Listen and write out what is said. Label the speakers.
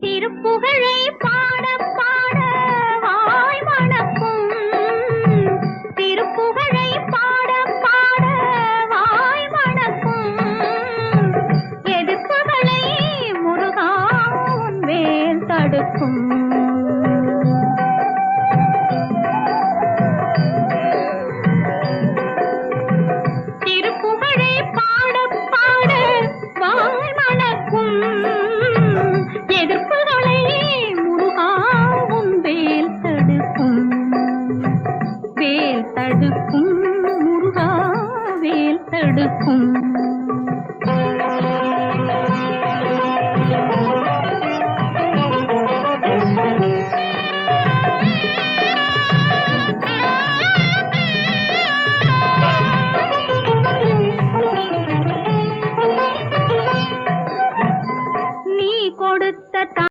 Speaker 1: திருப்புகழை பாட பாட வாய் மணக்கும். திருப்புகழை பாட பாட வாய் மணக்கும். எதிர்ப்புகளை முருகா உன் வேல் தடுக்கும்.